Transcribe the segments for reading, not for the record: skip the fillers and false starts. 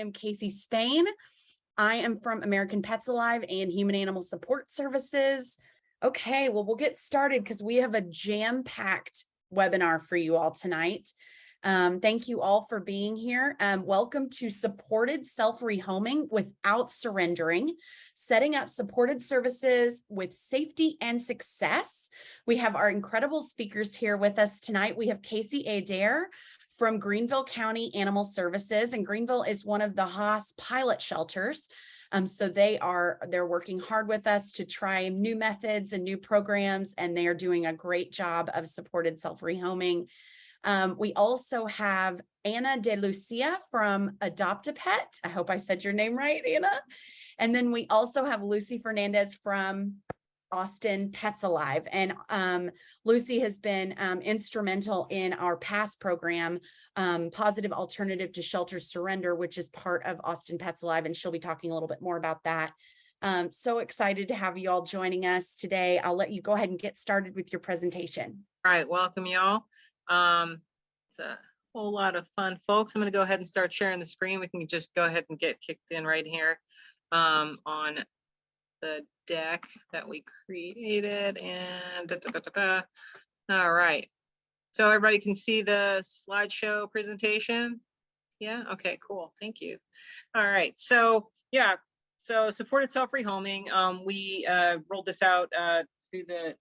am Casey Spain. I am from American Pets Alive and Human Animal Support Services. Okay, well, we'll get started because we have a jam-packed webinar for you all tonight. Thank you all for being here. Welcome to Supported Self-Rehoming Without Surrendering, Setting Up Supported Services with Safety and Success. We have our incredible speakers here with us tonight. We have Casey Adair from Greenville County Animal Services, and Greenville is one of the Haas pilot shelters. So they're working hard with us to try new methods and new programs, and they are doing a great job of supported self-rehoming. We also have Anna De Lucia from Adopt a Pet. I hope I said your name right, Anna. And then we also have Lucy Fernandez from Austin Pets Alive. And Lucy has been instrumental in our past program, Positive Alternative to Shelter Surrender, which is part of Austin Pets Alive. And she'll be talking a little bit more about that. So excited to have you all joining us today. I'll let you go ahead and get started with your presentation. All right, welcome y'all. It's a whole lot of fun, folks. I'm going to go ahead and start sharing the screen. We can just go ahead and get kicked in right here on the deck that we created. And all right, so everybody can see the slideshow presentation. Yeah, okay, cool, thank you. All right, so yeah, so supported self-rehoming. We rolled this out through the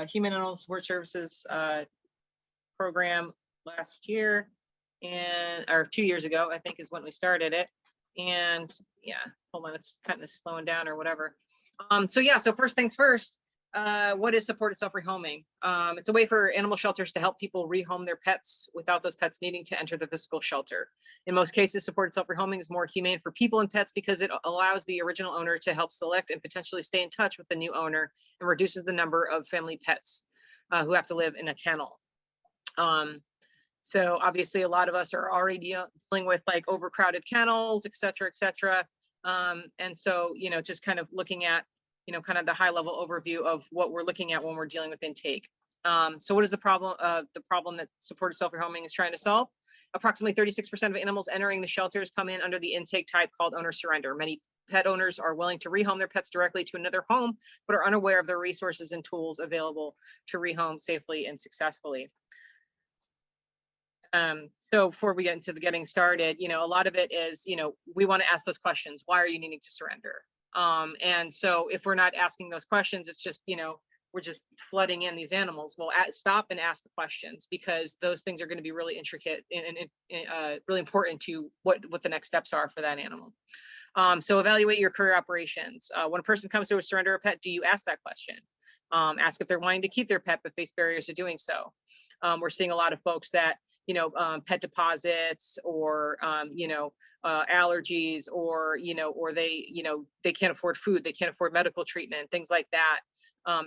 Human Animal Support Services program last year, or 2 years ago, I think is when we started it. And yeah, hold on, it's kind of slowing down or whatever. So yeah, so first things first, what is supported self-rehoming? It's a way for animal shelters to help people rehome their pets without those pets needing to enter the physical shelter. In most cases, supported self-rehoming is more humane for people and pets because it allows the original owner to help select and potentially stay in touch with the new owner and reduces the number of family pets who have to live in a kennel. So obviously a lot of us are already dealing with like overcrowded kennels, et cetera, et cetera. And so, you know, just kind of looking at, you know, kind of the high level overview of what we're looking at when we're dealing with intake. So what is the problem that supported self-rehoming is trying to solve? Approximately 36% of animals entering the shelters come in under the intake type called owner surrender. Many pet owners are willing to rehome their pets directly to another home, but are unaware of the resources and tools available to rehome safely and successfully. So before we get into the getting started, you know, a lot of it is, you know, we want to ask those questions. Why are you needing to surrender? And so if we're not asking those questions, it's just, you know, we're just flooding in these animals. Well, stop and ask the questions, because those things are going to be really intricate and really important to what the next steps are for that animal. So evaluate your career operations. When a person comes to surrender a pet, do you ask that question? Ask if they're wanting to keep their pet but face barriers to doing so. We're seeing a lot of folks that, you know, pet deposits or, you know, allergies, or, you know, or they can't afford food, they can't afford medical treatment, things like that.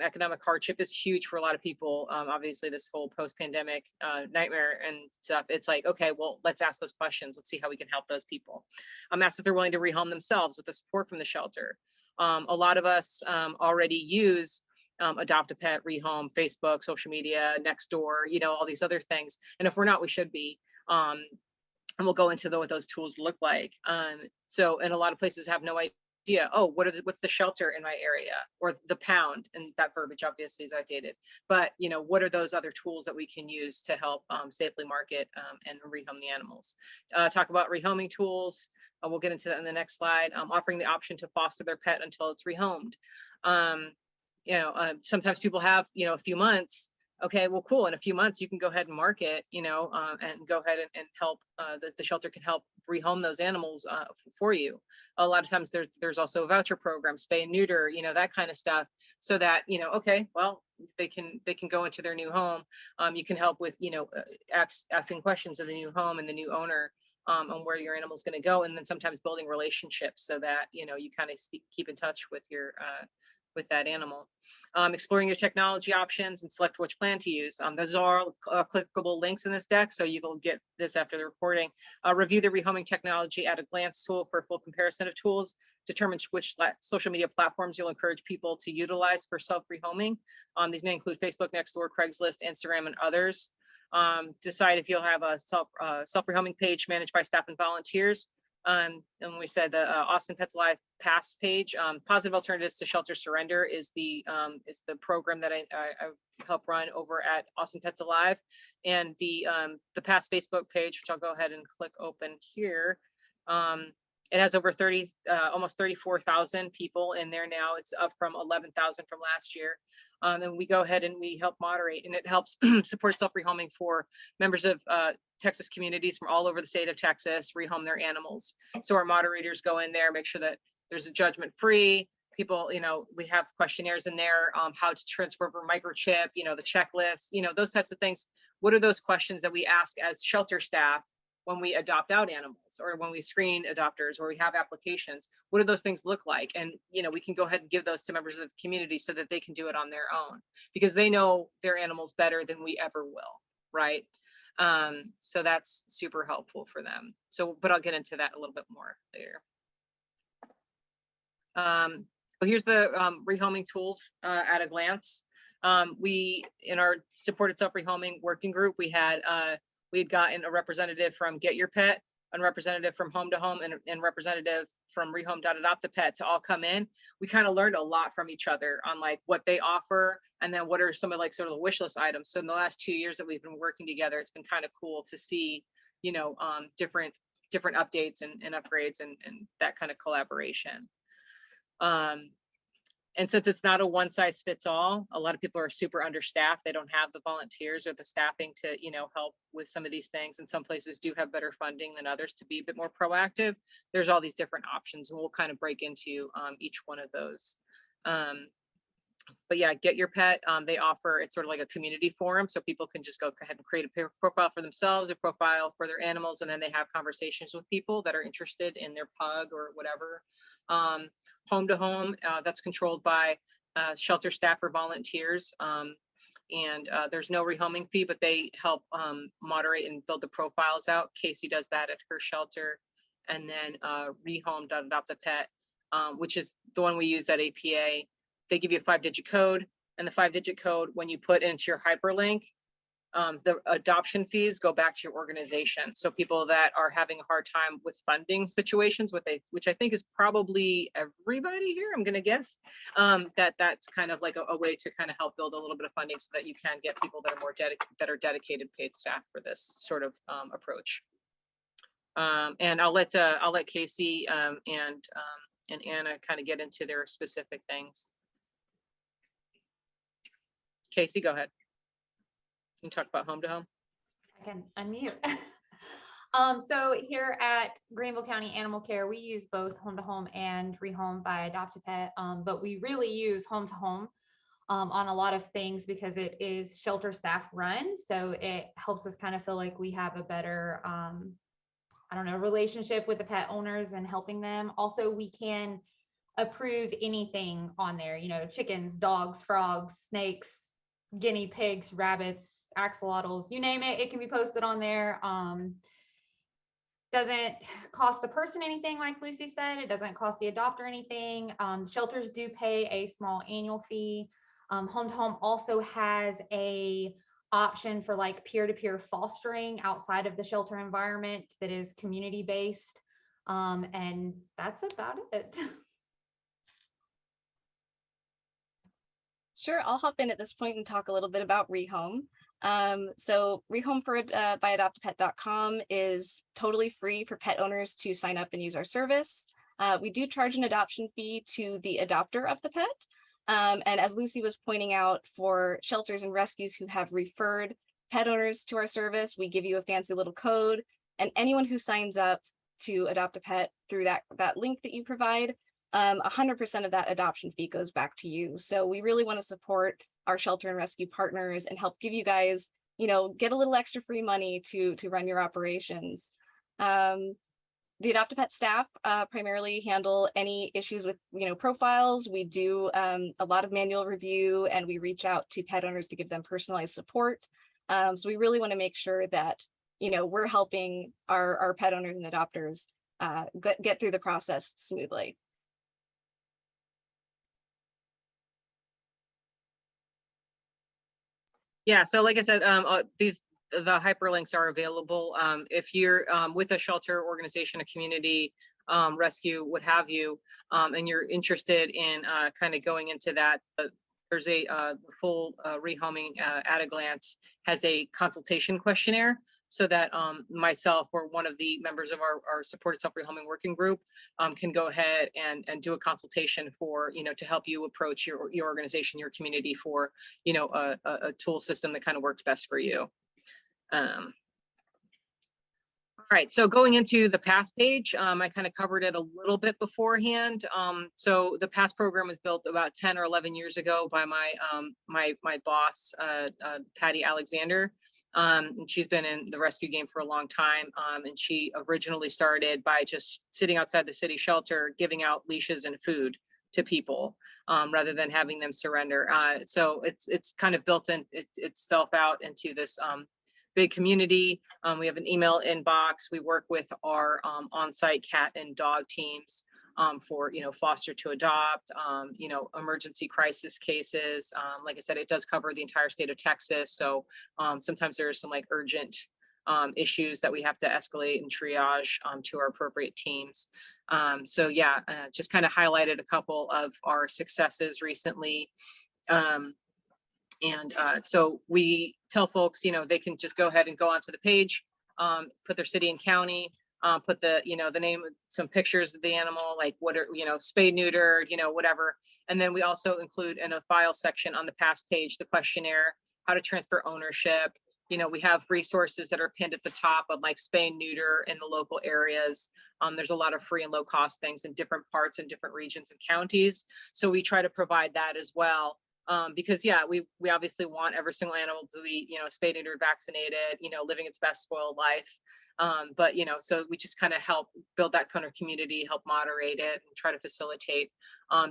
Economic hardship is huge for a lot of people. Obviously, this whole post-pandemic nightmare and stuff, it's like, okay, well, let's ask those questions. Let's see how we can help those people. Ask if they're willing to rehome themselves with the support from the shelter. A lot of us already use Adopt a Pet, Rehome, Facebook, social media, Nextdoor, you know, all these other things. And if we're not, we should be. And we'll go into what those tools look like. So, and a lot of places have no idea, oh, what's the shelter in my area, or the pound, and that verbiage obviously is outdated. But, you know, what are those other tools that we can use to help safely market and rehome the animals? Talk about rehoming tools. We'll get into that in the next slide. Offering the option to foster their pet until it's rehomed. You know, sometimes people have, you know, a few months. Okay, well, cool. In a few months, you can go ahead and market, you know, and go ahead and help. The shelter can help rehome those animals for you. A lot of times there's also a voucher program, spay and neuter, you know, that kind of stuff, so that, you know, okay, well, they can go into their new home. You can help with, you know, asking questions of the new home and the new owner on where your animal is going to go, and then sometimes building relationships so that, you know, you kind of keep in touch with your with that animal. Exploring your technology options and select which plan to use. Those are all clickable links in this deck, so you will get this after the recording. Review the rehoming technology at a glance tool for a full comparison of tools. Determine which social media platforms you'll encourage people to utilize for self-rehoming. These may include Facebook, Nextdoor, Craigslist, Instagram, and others. Decide if you'll have a self-rehoming page managed by staff and volunteers. And we said the Austin Pets Alive Pass page, Positive Alternatives to Shelter Surrender is the program that I help run over at Austin Pets Alive, and the Pass Facebook page, which I'll go ahead and click open here. It has over almost 34,000 people in there now. It's up from 11,000 from last year. And we go ahead and we help moderate, and it helps support self-rehoming for members of Texas communities from all over the state of Texas, rehome their animals. So our moderators go in there, make sure that there's a judgment free. People, we have questionnaires in there, how to transfer over microchip, the checklist, those types of things. What are those questions that we ask as shelter staff when we adopt out animals, or when we screen adopters, or we have applications? What do those things look like? And we can go ahead and give those to members of the community so that they can do it on their own, because they know their animals better than we ever will, right? So that's super helpful for them. So, but I'll get into that a little bit more later. So here's the rehoming tools at a glance. We, in our supported self-rehoming working group, we had gotten a representative from Get Your Pet, a representative from Home to Home, and representative from Rehome.adopt-a-pet to all come in. We kind of learned a lot from each other on like what they offer, and then what are some of like sort of the wish list items. So in the last 2 years that we've been working together, it's been kind of cool to see, different updates and upgrades and that kind of collaboration. And since it's not a one size fits all, a lot of people are super understaffed. They don't have the volunteers or the staffing to, help with some of these things. And some places do have better funding than others to be a bit more proactive. There's all these different options, and we'll kind of break into each one of those. But yeah, Get Your Pet, they offer, it's sort of like a community forum, so people can just go ahead and create a profile for themselves, a profile for their animals, and then they have conversations with people that are interested in their pug or whatever. Home to Home, that's controlled by shelter staff or volunteers, and there's no rehoming fee, but they help moderate and build the profiles out. Casey does that at her shelter. And then Rehome.adopt-a-pet, which is the one we use at APA. They give you a 5-digit code, and the 5-digit code, when you put into your hyperlink, the adoption fees go back to your organization. So people that are having a hard time with funding situations, which I think is probably everybody here, I'm gonna guess, that's kind of like a way to kind of help build a little bit of funding so that you can get people that are more dedicated paid staff for this sort of approach. And I'll let Casey and Anna kind of get into their specific things. Casey, go ahead. You can talk about Home to Home. I can unmute. So here at Greenville County Animal Care, we use both Home to Home and Rehome by Adopt-a-Pet, but we really use Home to Home on a lot of things because it is shelter staff run. So it helps us kind of feel like we have a better, relationship with the pet owners and helping them. Also, we can approve anything on there, chickens, dogs, frogs, snakes, guinea pigs, rabbits, axolotls, you name it, it can be posted on there. Doesn't cost the person anything, like Lucy said. It doesn't cost the adopter anything. Shelters do pay a small annual fee. Home to Home also has a option for like peer-to-peer fostering outside of the shelter environment that is community based. And that's about it. Sure, I'll hop in at this point and talk a little bit about Rehome. So Rehome by Adopt-a-Pet.com is totally free for pet owners to sign up and use our service. We do charge an adoption fee to the adopter of the pet. And as Lucy was pointing out, for shelters and rescues who have referred pet owners to our service, we give you a fancy little code, and anyone who signs up to adopt a pet through that link that you provide, 100% of that adoption fee goes back to you. So we really want to support our shelter and rescue partners and help give you guys, get a little extra free money to run your operations. The Adopt-a-Pet staff primarily handle any issues with, profiles. We do a lot of manual review, and we reach out to pet owners to give them personalized support. So we really want to make sure that, we're helping our pet owners and adopters get through the process smoothly. Yeah, so like I said, the hyperlinks are available. If you're with a shelter organization, a community rescue, what have you, and you're interested in kind of going into that, there's a full rehoming at a glance has a consultation questionnaire, so that myself or one of the members of our supported self-rehoming working group can go ahead and do a consultation for, to help you approach your organization, your community for, a tool system that kind of works best for you. All right, so going into the PASS page, I kind of covered it a little bit beforehand. So the PASS program was built about 10 or 11 years ago by my my boss, Patty Alexander. And she's been in the rescue game for a long time. And she originally started by just sitting outside the city shelter, giving out leashes and food to people rather than having them surrender. So it's kind of built in itself out into this big community. We have an email inbox. We work with our on-site cat and dog teams for, foster to adopt, emergency crisis cases. Like I said, it does cover the entire state of Texas. So sometimes there are some like urgent issues that we have to escalate and triage to our appropriate teams. So yeah, just kind of highlighted a couple of our successes recently. So we tell folks, they can just go ahead and go onto the page, put their city and county, put the, the name, some pictures of the animal, like what are, spayed, neutered, whatever. And then we also include in a file section on the PASS page, the questionnaire, how to transfer ownership. We have resources that are pinned at the top of like spay and neuter in the local areas. There's a lot of free and low cost things in different parts and different regions and counties. So we try to provide that as well. Because yeah, we obviously want every single animal to be, spayed, neutered, vaccinated, living its best spoiled life. But, so we just kind of help build that kind of community, help moderate it and try to facilitate,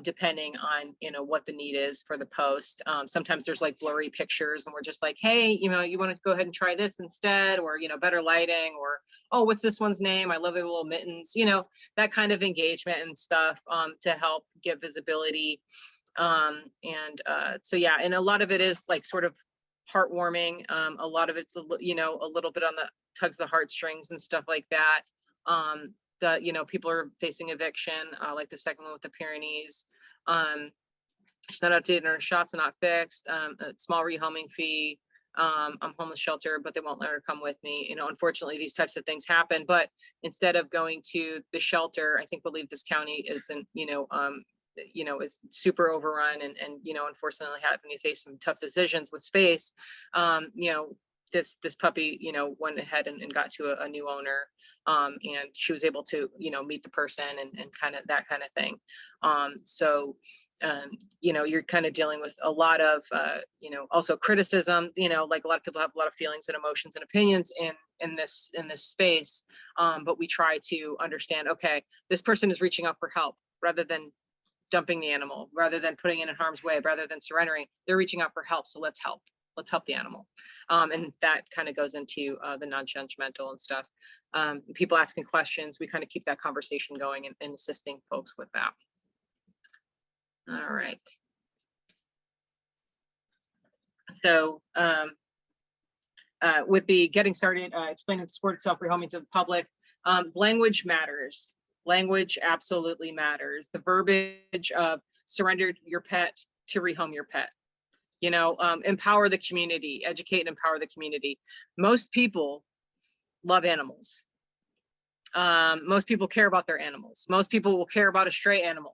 depending on, what the need is for the post. Sometimes there's like blurry pictures and we're just like, hey, you want to go ahead and try this instead, or, better lighting, or, oh, what's this one's name? I love their little mittens, that kind of engagement and stuff, to help give visibility. So yeah, and a lot of it is like sort of heartwarming. A lot of it's a little bit on the tugs the heartstrings and stuff like that. People are facing eviction, like the second one with the Pyrenees. She's not updated, her shots are not fixed. A small rehoming fee. I'm homeless shelter, but they won't let her come with me. Unfortunately, these types of things happen. But instead of going to the shelter, I believe this county isn't, is super overrun and unfortunately having to face some tough decisions with space. This puppy, went ahead and got to a new owner, and she was able to, meet the person and kind of that kind of thing. You're kind of dealing with a lot of, also criticism, like a lot of people have a lot of feelings and emotions and opinions in this space. But we try to understand, okay, this person is reaching out for help rather than dumping the animal, rather than putting it in harm's way, rather than surrendering. They're reaching out for help, so let's help the animal. And that kind of goes into the non-judgmental and stuff. People asking questions, we kind of keep that conversation going and assisting folks with that. All right. So with the getting started, explaining the sport self-rehoming to the public, language matters. Language absolutely matters. The verbiage of surrender your pet to rehome your pet, empower the community, educate and empower the community. Most people love animals. Most people care about their animals. Most people will care about a stray animal.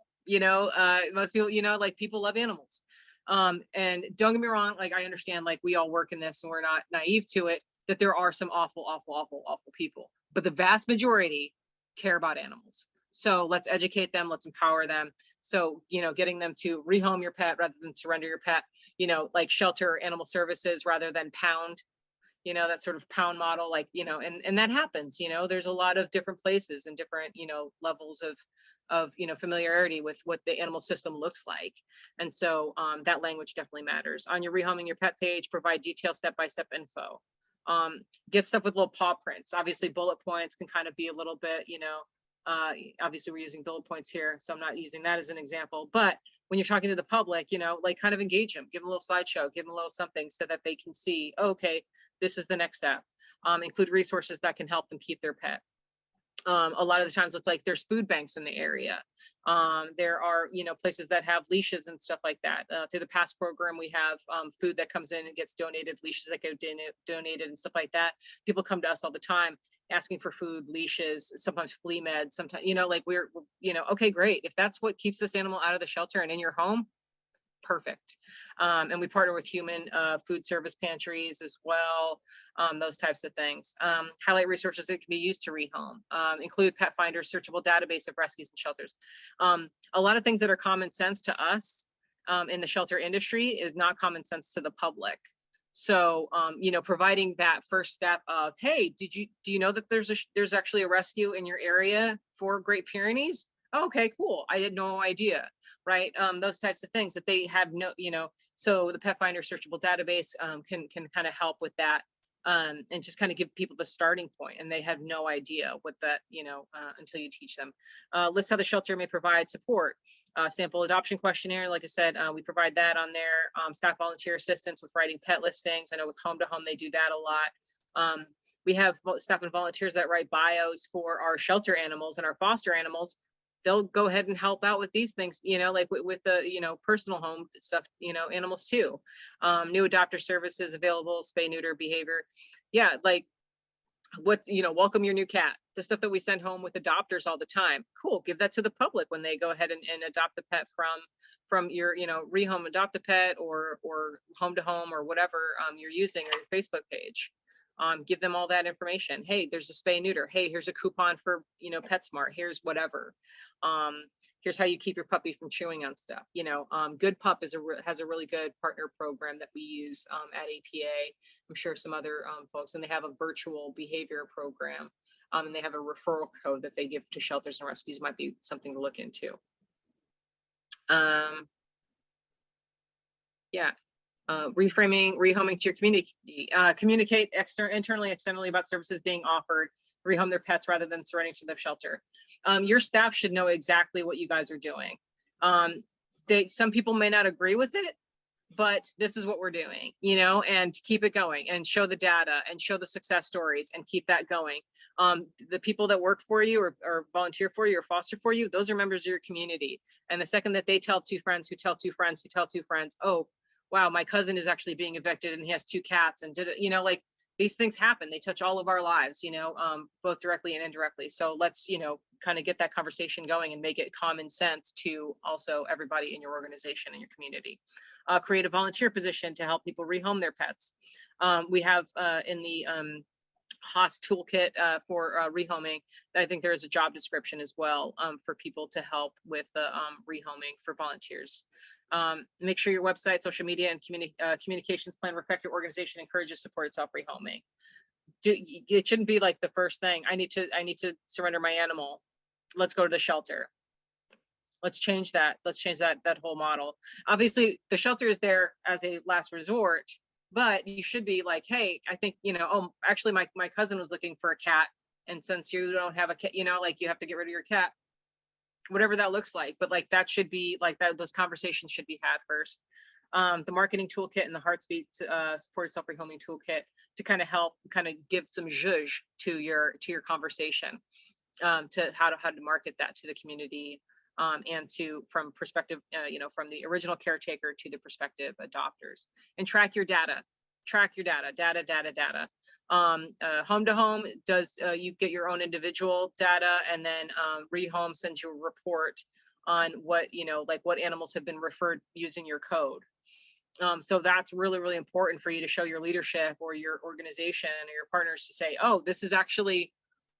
Most people, like people love animals. And don't get me wrong, like I understand, like we all work in this and we're not naive to it, that there are some awful people, but the vast majority care about animals. So let's educate them, let's empower them. So, getting them to rehome your pet rather than surrender your pet, like shelter or animal services rather than pound, that sort of pound model, like, and that happens, there's a lot of different places and different, levels of familiarity with what the animal system looks like. And so that language definitely matters. On your rehoming your pet page, provide detailed step-by-step info. Get stuff with little paw prints. Obviously bullet points can kind of be a little bit, Obviously we're using bullet points here, so I'm not using that as an example, but when you're talking to the public, you know, like kind of engage them, give them a little slideshow, give them a little something so that they can see, okay, this is the next step. Include resources that can help them keep their pet. A lot of the times it's like there's food banks in the area. There are, you know, places that have leashes and stuff like that. Through the PASS program, we have food that comes in and gets donated, leashes that get donated and stuff like that. People come to us all the time asking for food, leashes, sometimes flea meds, sometimes, you know, like we're, you know, okay, great. If that's what keeps this animal out of the shelter and in your home, perfect. And we partner with human food service pantries as well, those types of things. Highlight resources that can be used to rehome, include pet finders, searchable database of rescues and shelters. A lot of things that are common sense to us in the shelter industry is not common sense to the public. So, you know, providing that first step of, hey, do you know that there's actually a rescue in your area for Great Pyrenees? Oh, okay, cool. I had no idea, right? Those types of things that they have no, you know, so the pet finder searchable database can kind of help with that, and just kind of give people the starting point, and they have no idea what that, you know, until you teach them. List how the shelter may provide support. Sample adoption questionnaire, like I said, we provide that on there. Staff volunteer assistance with writing pet listings. I know with Home to Home, they do that a lot. We have staff and volunteers that write bios for our shelter animals and our foster animals. They'll go ahead and help out with these things, you know, like with the, you know, personal home stuff, you know, animals too. New adopter services available, spay, neuter, behavior. Yeah, like what, you know, welcome your new cat, the stuff that we send home with adopters all the time. Cool, give that to the public when they go ahead and adopt the pet from your, you know, rehome adopt a pet or Home to Home or whatever you're using, or your Facebook page. Give them all that information. Hey, there's a spay neuter. Hey, here's a coupon for, you know, PetSmart. Here's whatever. Here's how you keep your puppy from chewing on stuff. You know, Good Pup has a really good partner program that we use at APA. I'm sure some other folks, and they have a virtual behavior program, and they have a referral code that they give to shelters and rescues. Might be something to look into. Yeah. Reframing, rehoming to your community. Communicate internally, externally about services being offered. Rehome their pets rather than surrendering to the shelter. Your staff should know exactly what you guys are doing. Some people may not agree with it, but this is what we're doing, you know, and keep it going and show the data and show the success stories and keep that going. The people that work for you or volunteer for you or foster for you, those are members of your community. And the second that they tell two friends who tell two friends who tell two friends, oh, wow, my cousin is actually being evicted and he has two cats, and you know, like these things happen. They touch all of our lives, you know, both directly and indirectly. So let's, you know, kind of get that conversation going and make it common sense to also everybody in your organization and your community. Create a volunteer position to help people rehome their pets. We have in the Haas toolkit for rehoming, I think there is a job description as well for people to help with the rehoming for volunteers. Make sure your website, social media, and communications plan reflect your organization encourages support self-rehoming. It shouldn't be like the first thing. I need to surrender my animal. Let's go to the shelter. Let's change that. Let's change that whole model. Obviously, the shelter is there as a last resort, but you should be like, hey, I think, you know, oh, actually my cousin was looking for a cat, and since you don't have a cat, you know, like you have to get rid of your cat, whatever that looks like. But like that should be like that, those conversations should be had first. The marketing toolkit and the Heartbeat supported self-rehoming toolkit to kind of help kind of give some zhuzh to your conversation, to how to market that to the community, and from perspective, you know, from the original caretaker to the prospective adopters. And track your data. Data. Home to Home does, you get your own individual data, and then Rehome sends you a report on what, you know, like what animals have been referred using your code. So that's really, really important for you to show your leadership or your organization or your partners to say, oh, this is actually,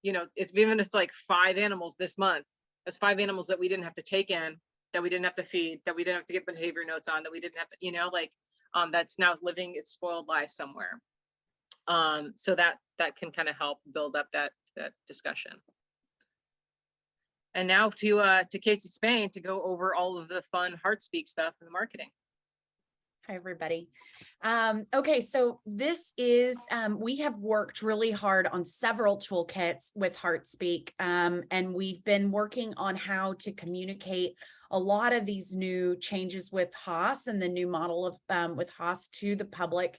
you know, even if it's like 5 animals this month, that's 5 animals that we didn't have to take in, that we didn't have to feed, that we didn't have to get behavior notes on, that we didn't have to, you know, like that's now living its spoiled life somewhere. So that can kind of help build up that discussion. And now to Casey Spain to go over all of the fun Heartspeak stuff in the marketing. Hi, everybody. Okay, so this is, we have worked really hard on several toolkits with HeartSpeak, and we've been working on how to communicate a lot of these new changes with Haas and the new model of with Haas to the public.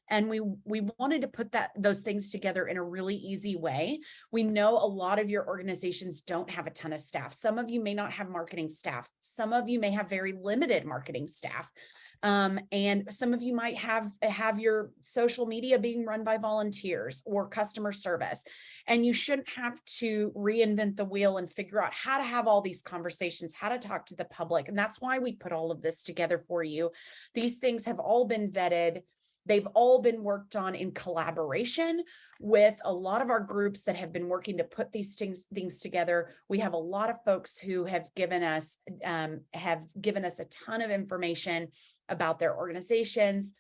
And we wanted to put those things together in a really easy way. We know a lot of your organizations don't have a ton of staff. Some of you may not have marketing staff. Some of you may have very limited marketing staff. And some of you might have your social media being run by volunteers or customer service, and you shouldn't have to reinvent the wheel and figure out how to have all these conversations, how to talk to the public. And that's why we put all of this together for you. These things have all been vetted. They've all been worked on in collaboration with a lot of our groups that have been working to put these things together. We have a lot of folks who have given us a ton of information about their organizations,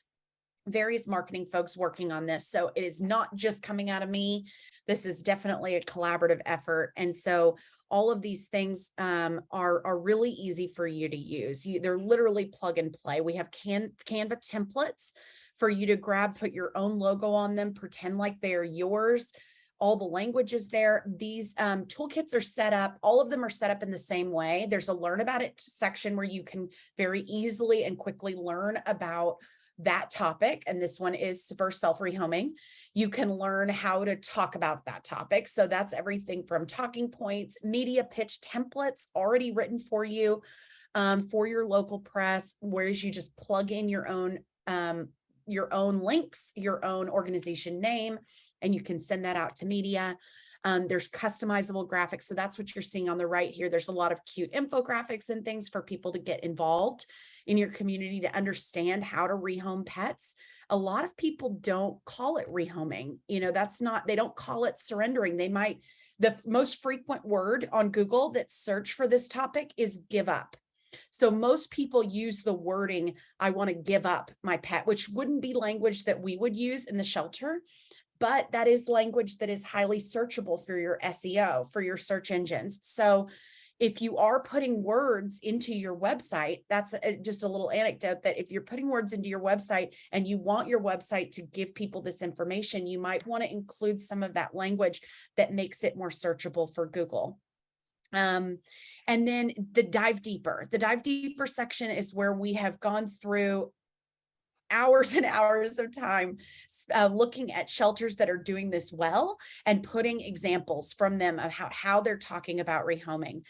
various marketing folks working on this. So it is not just coming out of me. This is definitely a collaborative effort. And so all of these things are really easy for you to use. They're literally plug and play. We have Canva templates for you to grab, put your own logo on them, pretend like they are yours. All the languages there. These toolkits are set up, all of them are set up in the same way. There's a learn about it section where you can very easily and quickly learn about that topic. And this one is for self-rehoming. You can learn how to talk about that topic. So that's everything from talking points, media pitch templates already written for you for your local press, whereas you just plug in your own links, your own organization name, and you can send that out to media. There's customizable graphics. So that's what you're seeing on the right here. There's a lot of cute infographics and things for people to get involved in your community to understand how to rehome pets. A lot of people don't call it rehoming. They don't call it surrendering. The most frequent word on Google that's searched for this topic is give up. So most people use the wording, I want to give up my pet, which wouldn't be language that we would use in the shelter, but that is language that is highly searchable for your SEO, for your search engines. So if you are putting words into your website, that's just a little anecdote that if you're putting words into your website and you want your website to give people this information, you might want to include some of that language that makes it more searchable for Google. And then the dive deeper section is where we have gone through hours and hours of time looking at shelters that are doing this well and putting examples from them of how they're talking about rehoming.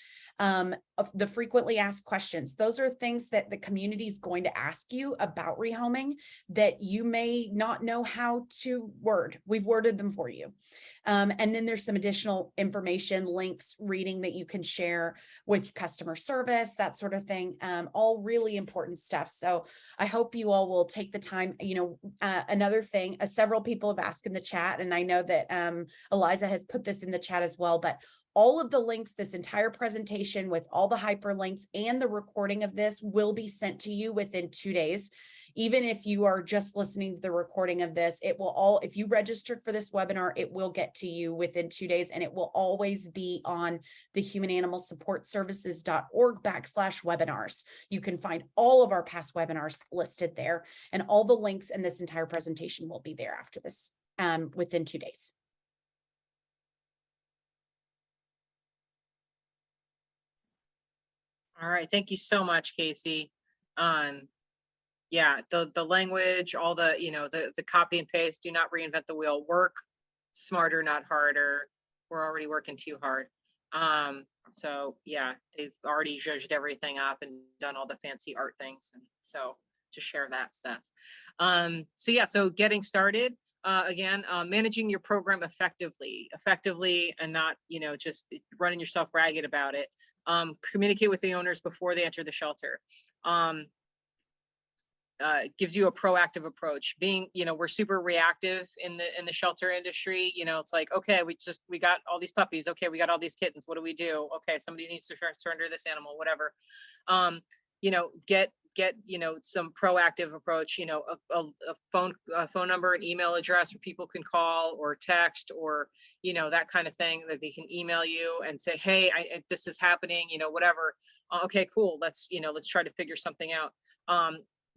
Of the frequently asked questions, those are things that the community is going to ask you about rehoming that you may not know how to word. We've worded them for you. And then there's some additional information, links, reading that you can share with customer service, that sort of thing. All really important stuff. So I hope you all will take the time. Another thing, several people have asked in the chat, and I know that Eliza has put this in the chat as well, but all of the links, this entire presentation with all the hyperlinks and the recording of this will be sent to you within 2 days. Even if you are just listening to the recording of this, if you registered for this webinar, it will get to you within 2 days, and it will always be on the humananimalsupportservices.org/webinars. You can find all of our past webinars listed there, and all the links in this entire presentation will be there after this within 2 days. All right, thank you so much, Casey. Yeah, the language, all the, the copy and paste, do not reinvent the wheel, work smarter, not harder. We're already working too hard. So yeah, they've already judged everything up and done all the fancy art things. And so to share that stuff. So getting started, again, managing your program effectively and not, just running yourself ragged about it. Communicate with the owners before they enter the shelter. Gives you a proactive approach. Being, we're super reactive in the shelter industry. It's like, okay, we got all these puppies. Okay, we got all these kittens. What do we do? Okay, somebody needs to surrender this animal, whatever. Get some proactive approach. A phone number, an email address where people can call or text or that kind of thing, that they can email you and say, hey, this is happening. Whatever. Okay, cool. Let's try to figure something out.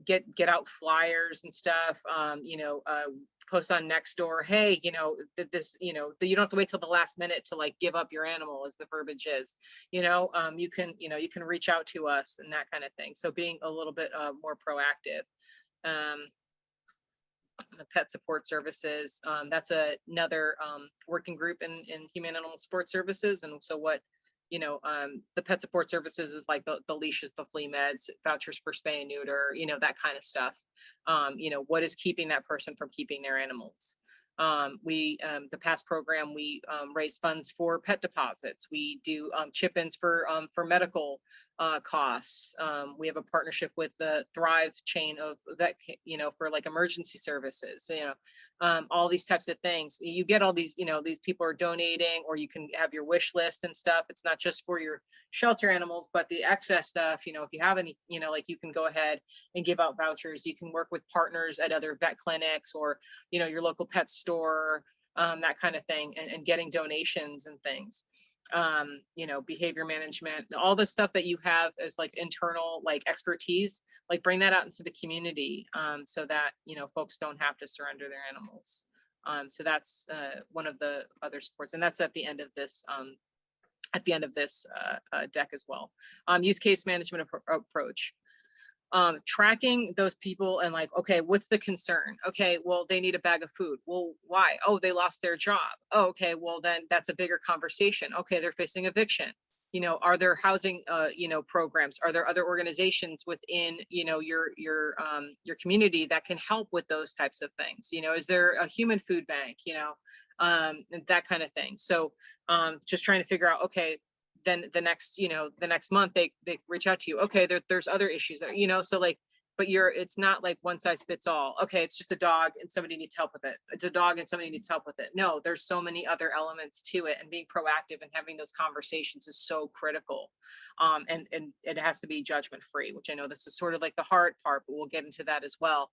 get out flyers and stuff, post on Nextdoor, hey, this, you don't have to wait till the last minute to like give up your animal, as the verbiage is, you can reach out to us and that kind of thing. So being a little bit more proactive. The pet support services, that's another working group in human animal support services. And so what, the pet support services is like the leashes, the flea meds, vouchers for spay and neuter, that kind of stuff. What is keeping that person from keeping their animals? The past program, we raise funds for pet deposits. We do chip-ins for medical costs. We have a partnership with the Thrive chain of vet, for like emergency services, all these types of things. You get all these, these people are donating, or you can have your wish list and stuff. It's not just for your shelter animals, but the excess stuff, if you have any, like you can go ahead and give out vouchers. You can work with partners at other vet clinics, or, your local pet store, that kind of thing, and getting donations and things. Behavior management, all the stuff that you have as like internal like expertise, like bring that out into the community, so that folks don't have to surrender their animals. So that's one of the other supports, and that's at the end of this deck as well. Use case management approach. Tracking those people and like, okay, what's the concern? Okay, well, they need a bag of food. Well, why? Oh, they lost their job. Oh, okay, well, then that's a bigger conversation. Okay, they're facing eviction. Are there housing, programs? Are there other organizations within, your community that can help with those types of things? Is there a human food bank? That kind of thing. So, just trying to figure out, okay, then the next month they reach out to you. Okay, there's other issues that are, so like, but it's not like one size fits all. Okay, it's just a dog and somebody needs help with it. It's a dog and somebody needs help with it. No, there's so many other elements to it, and being proactive and having those conversations is so critical. And it has to be judgment free, which I know this is sort of like the hard part, but we'll get into that as well.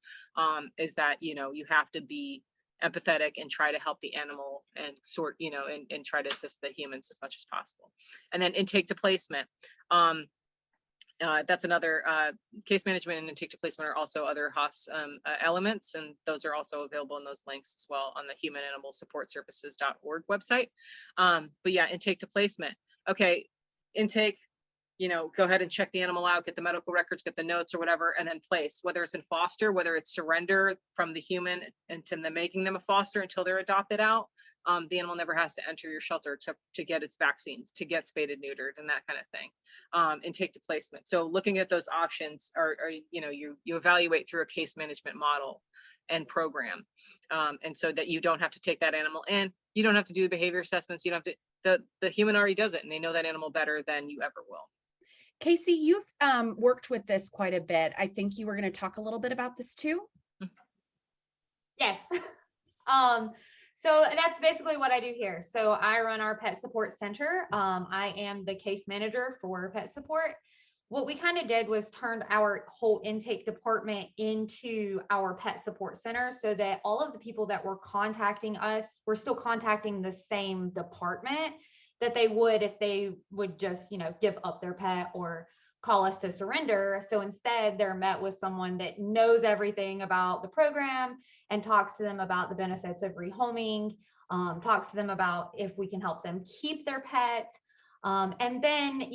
Is that, you have to be empathetic and try to help the animal and and try to assist the humans as much as possible. And then intake to placement. That's another case management and intake to placement are also other HOS elements, and those are also available in those links as well on the humananimalsupportservices.org website. But yeah, intake to placement. Okay, intake, go ahead and check the animal out, get the medical records, get the notes or whatever, and then place, whether it's in foster, whether it's surrender from the human into them making them a foster until they're adopted out. The animal never has to enter your shelter except to get its vaccines, to get spayed and neutered and that kind of thing. Intake to placement. So looking at those options are you evaluate through a case management model and program. And so that you don't have to take that animal in, you don't have to do the behavior assessments, you don't have to, the human already does it, and they know that animal better than you ever will. Casey, you've worked with this quite a bit. I think you were going to talk a little bit about this too. Yes. So that's basically what I do here. So I run our pet support center. I am the case manager for pet support. What we kind of did was turned our whole intake department into our pet support center, so that all of the people that were contacting us were still contacting the same department that they would if they would just, give up their pet or call us to surrender. So instead, they're met with someone that knows everything about the program and talks to them about the benefits of rehoming, talks to them about if we can help them keep their pet. And then,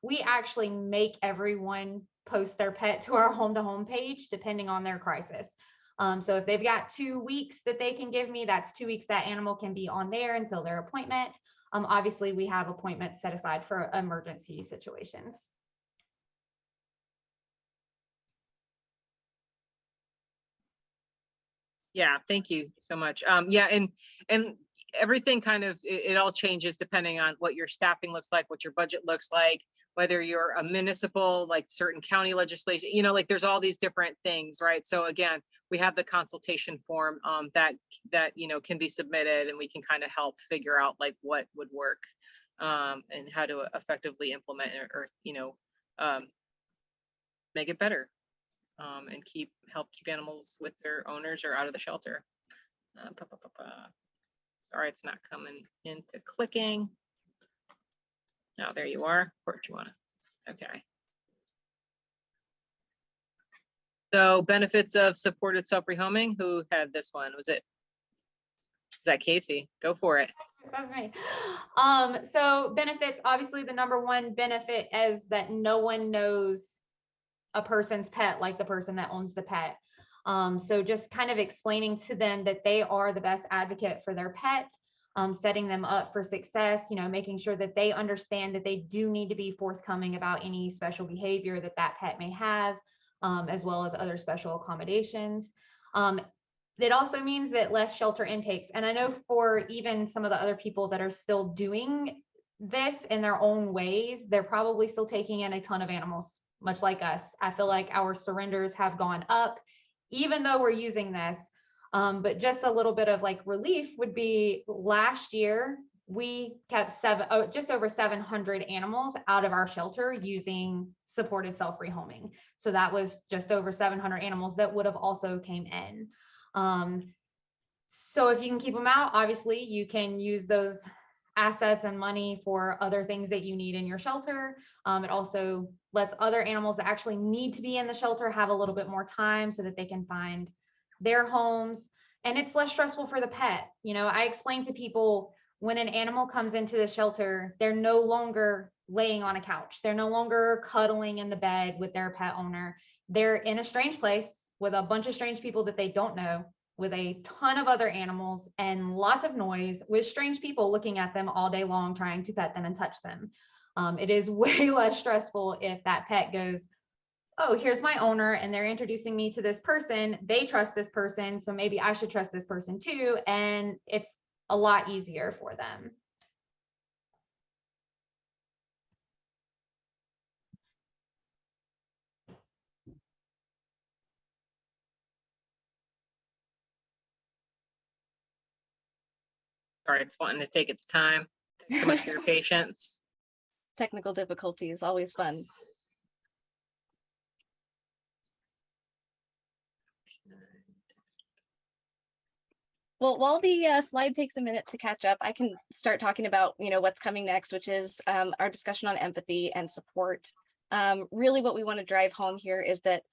we actually make everyone post their pet to our home-to-home page, depending on their crisis. So if they've got 2 weeks that they can give me, that's 2 weeks that animal can be on there until their appointment. Obviously, we have appointments set aside for emergency situations. Yeah, thank you so much. Yeah, and everything kind of, it all changes depending on what your staffing looks like, what your budget looks like, whether you're a municipal, like certain county legislation, like there's all these different things, right? So again, we have the consultation form that can be submitted, and we can kind of help figure out like what would work and how to effectively implement or make it better. And help keep animals with their owners or out of the shelter. Sorry, it's not coming into clicking. Oh, there you are. Where do you want to? Okay. So benefits of supported self-rehoming. Who had this one? Is that Casey? Go for it. That's me. So benefits, obviously the number one benefit is that no one knows a person's pet like the person that owns the pet. So just kind of explaining to them that they are the best advocate for their pet, setting them up for success, making sure that they understand that they do need to be forthcoming about any special behavior that that pet may have, as well as other special accommodations. It also means that less shelter intakes. And I know for even some of the other people that are still doing this in their own ways, they're probably still taking in a ton of animals, much like us. I feel like our surrenders have gone up, even though we're using this. But just a little bit of like relief would be last year, we kept just over 700 animals out of our shelter using supported self-rehoming. So that was just over 700 animals that would have also came in. So if you can keep them out, obviously you can use those assets and money for other things that you need in your shelter. It also lets other animals that actually need to be in the shelter have a little bit more time so that they can find their homes, and it's less stressful for the pet. I explain to people, when an animal comes into the shelter, they're no longer laying on a couch. They're no longer cuddling in the bed with their pet owner. They're in a strange place with a bunch of strange people that they don't know, with a ton of other animals and lots of noise, with strange people looking at them all day long, trying to pet them and touch them. It is way less stressful if that pet goes, oh, here's my owner, and they're introducing me to this person. They trust this person, so maybe I should trust this person too. And it's a lot easier for them. Sorry, it's wanting to take its time. Thanks so much for your patience. Technical difficulties, always fun. Well, while the slide takes a minute to catch up, I can start talking about, what's coming next, which is our discussion on empathy and support. Really what we want to drive home here is that,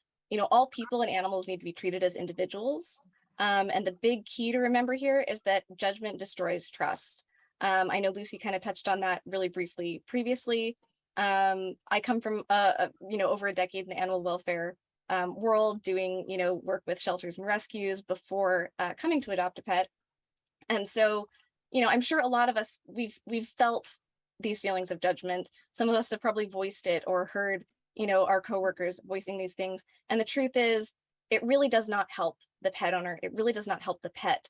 all people and animals need to be treated as individuals. And the big key to remember here is that judgment destroys trust. I know Lucy kind of touched on that really briefly previously. I come from, over a decade in the animal welfare world, doing, work with shelters and rescues before coming to adopt a pet. And so, I'm sure a lot of us, we've felt these feelings of judgment. Some of us have probably voiced it or heard, our coworkers voicing these things. And the truth is, it really does not help the pet owner. It really does not help the pet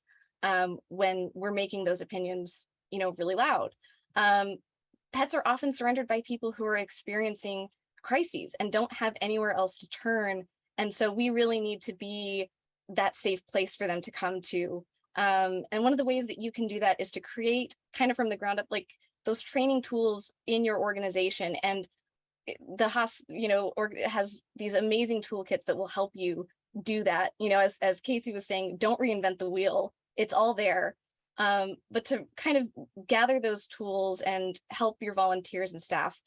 when we're making those opinions, really loud. Pets are often surrendered by people who are experiencing crises and don't have anywhere else to turn. And so we really need to be that safe place for them to come to. And one of the ways that you can do that is to create kind of from the ground up, like those training tools in your organization. And the has these amazing toolkits that will help you do that. As Casey was saying, don't reinvent the wheel. It's all there. But to kind of gather those tools and help your volunteers and staff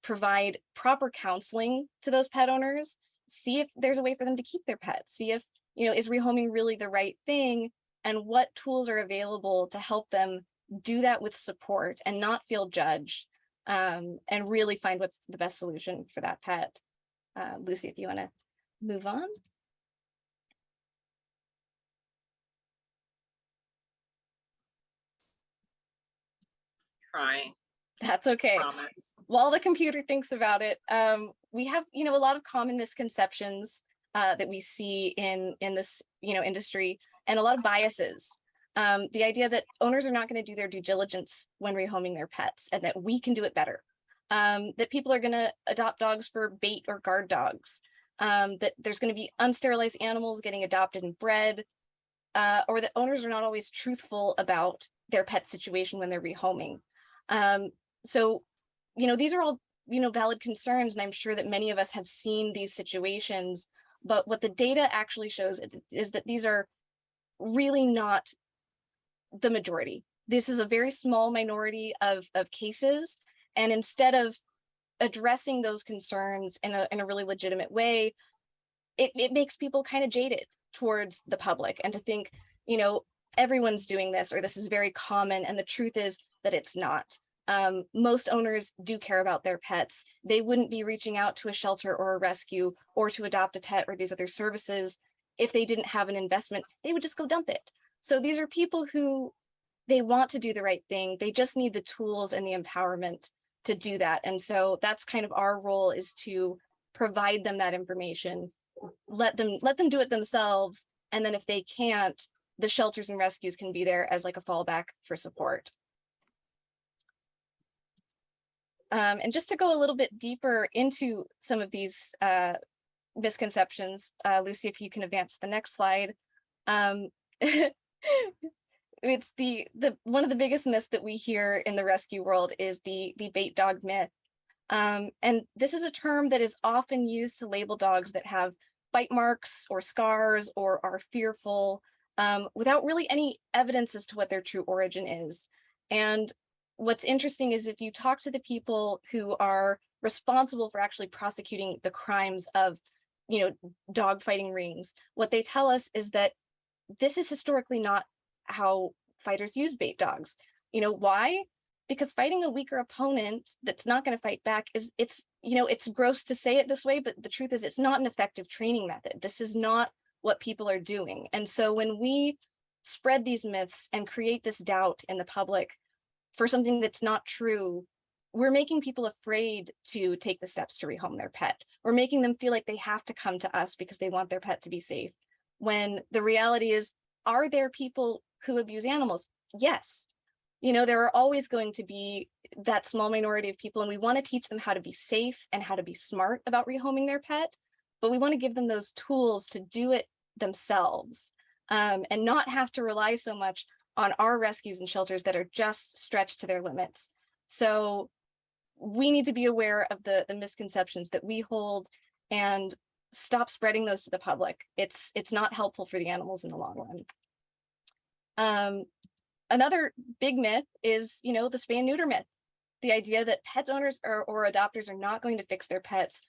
provide proper counseling to those pet owners, see if there's a way for them to keep their pets, see if, is rehoming really the right thing, and what tools are available to help them do that with support and not feel judged, and really find what's the best solution for that pet. Lucy, if you want to move on. Trying. That's okay. Promise. While the computer thinks about it, we have, a lot of common misconceptions that we see in this, industry, and a lot of biases. The idea that owners are not going to do their due diligence when rehoming their pets, and that we can do it better. That people are going to adopt dogs for bait or guard dogs. That there's going to be unsterilized animals getting adopted and bred, or that owners are not always truthful about their pet situation when they're rehoming. So, these are all, valid concerns, and I'm sure that many of us have seen these situations, but what the data actually shows is that these are really not the majority. This is a very small minority of cases, and instead of addressing those concerns in a really legitimate way, it makes people kind of jaded towards the public, and to think, you know, everyone's doing this, or this is very common. And the truth is that it's not. Most owners do care about their pets. They wouldn't be reaching out to a shelter or a rescue or to adopt a pet or these other services if they didn't have an investment. They would just go dump it. So these are people who, they want to do the right thing. They just need the tools and the empowerment to do that. And so that's kind of our role, is to provide them that information, let them do it themselves. And then if they can't, the shelters and rescues can be there as like a fallback for support. And just to go a little bit deeper into some of these misconceptions, Lucy, if you can advance the next slide. It's the one of the biggest myths that we hear in the rescue world is the bait dog myth. And this is a term that is often used to label dogs that have bite marks or scars or are fearful, without really any evidence as to what their true origin is. And what's interesting is, if you talk to the people who are responsible for actually prosecuting the crimes of, you know, dog fighting rings, what they tell us is that this is historically not how fighters use bait dogs. You know why? Because fighting a weaker opponent that's not going to fight back it's gross to say it this way, but the truth is it's not an effective training method. This is not what people are doing. And so when we spread these myths and create this doubt in the public for something that's not true, we're making people afraid to take the steps to rehome their pet. We're making them feel like they have to come to us because they want their pet to be safe. When the reality is, are there people who abuse animals? Yes. You know, there are always going to be that small minority of people, and we want to teach them how to be safe and how to be smart about rehoming their pet, but we want to give them those tools to do it themselves, and not have to rely so much on our rescues and shelters that are just stretched to their limits. So we need to be aware of the misconceptions that we hold and stop spreading those to the public. It's not helpful for the animals in the long run. Another big myth is, you know, the spay and neuter myth. The idea that pet owners or adopters are not going to fix their pets.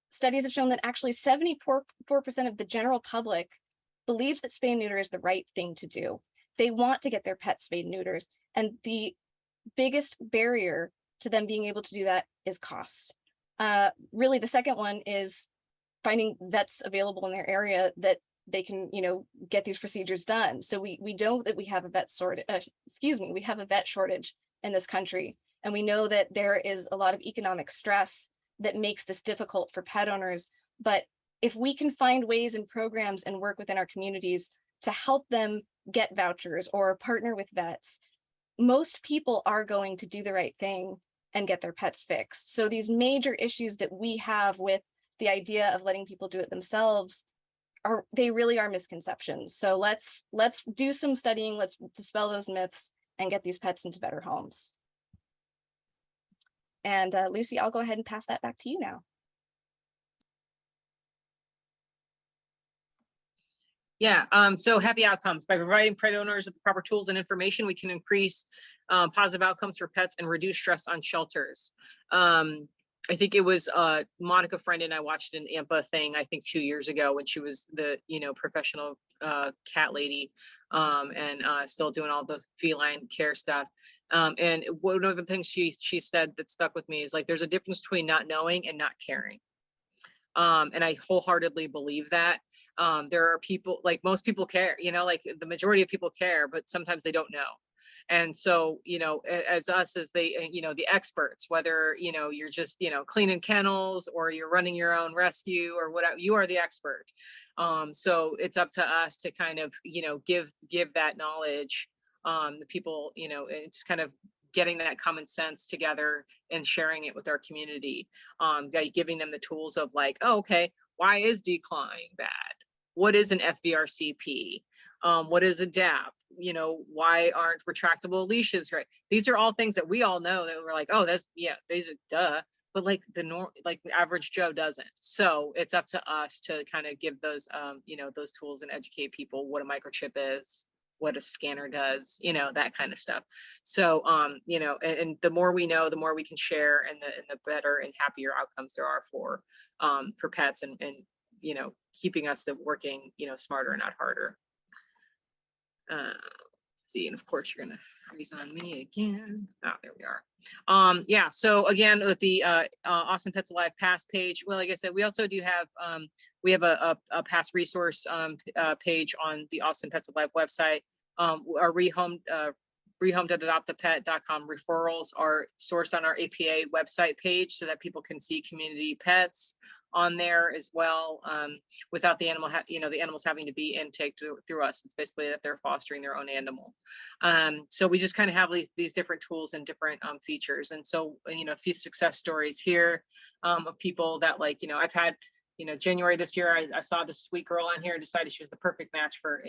Studies have shown that actually 74% of the general public believes that spay and neuter is the right thing to do. They want to get their pets spayed and neuters. And the biggest barrier to them being able to do that is cost. Really, the second one is finding vets available in their area that they can, you know, get these procedures done. So we know that we have a vet we have a vet shortage in this country. And we know that there is a lot of economic stress that makes this difficult for pet owners. But if we can find ways and programs and work within our communities to help them get vouchers or partner with vets, most people are going to do the right thing and get their pets fixed. So these major issues that we have with the idea of letting people do it themselves they really are misconceptions. So let's do some studying, let's dispel those myths and get these pets into better homes. And Lucy, I'll go ahead and pass that back to you now. Yeah, so happy outcomes. By providing pet owners with the proper tools and information, we can increase positive outcomes for pets and reduce stress on shelters. I think it was Monica Friend and I watched an AMPA thing, I think 2 years ago, when she was the, you know, professional cat lady, and still doing all the feline care stuff. And one of the things she said that stuck with me is, like, there's a difference between not knowing and not caring. And I wholeheartedly believe that. There are people, like, most people care, you know, like the majority of people care, but sometimes they don't know. And so, you know, as us, as the, you know, the experts, whether, you know, you're just, you know, cleaning kennels or you're running your own rescue or whatever, you are the expert. So it's up to us to kind of, you know, give that knowledge, the people, you know, it's kind of getting that common sense together and sharing it with our community, giving them the tools of, like, oh, okay, why is declawing bad? What is an FVRCP? What is a DAP? You know, why aren't retractable leashes right? These are all things that we all know that we're like, oh, that's, yeah, these are duh. But like the average Joe doesn't. So it's up to us to kind of give those, you know, those tools and educate people what a microchip is, what a scanner does, you know, that kind of stuff. So, you know, and the more we know, the more we can share, and the better and happier outcomes there are for pets and, you know, keeping us working, smarter, not harder. See, and of course you're gonna freeze on me again. There we are. Yeah, so again, with the Austin Pets Alive Pass page, well, like I said, we also do have we have a Pass resource page on the Austin Pets Alive website. Our rehome.adoptapet.com referrals are sourced on our APA website page so that people can see community pets on there as well, without the animal, the animals having to be intaked through us. It's basically that they're fostering their own animal. So we just kind of have these different tools and different features. And so, a few success stories here of people that I've had, January this year, I saw this sweet girl on here and decided she was the perfect match for,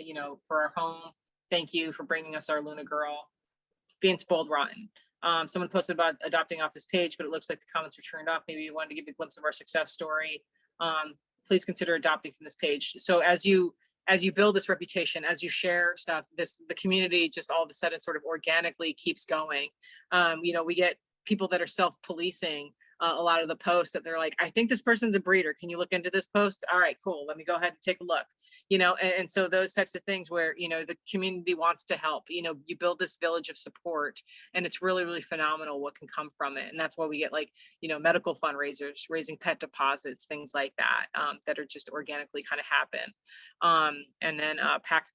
for our home. Thank you for bringing us our Luna girl. Being spoiled rotten. Someone posted about adopting off this page, but it looks like the comments were turned off. Maybe you wanted to give a glimpse of our success story. Please consider adopting from this page. So as you build this reputation, as you share stuff, the community just all of a sudden sort of organically keeps going. We get people that are self-policing a lot of the posts that they're like, I think this person's a breeder. Can you look into this post? All right, cool. Let me go ahead and take a look. And so those types of things where, the community wants to help, you build this village of support, and it's really, really phenomenal what can come from it. And that's why we get medical fundraisers, raising pet deposits, things like that, that are just organically kind of happen. And then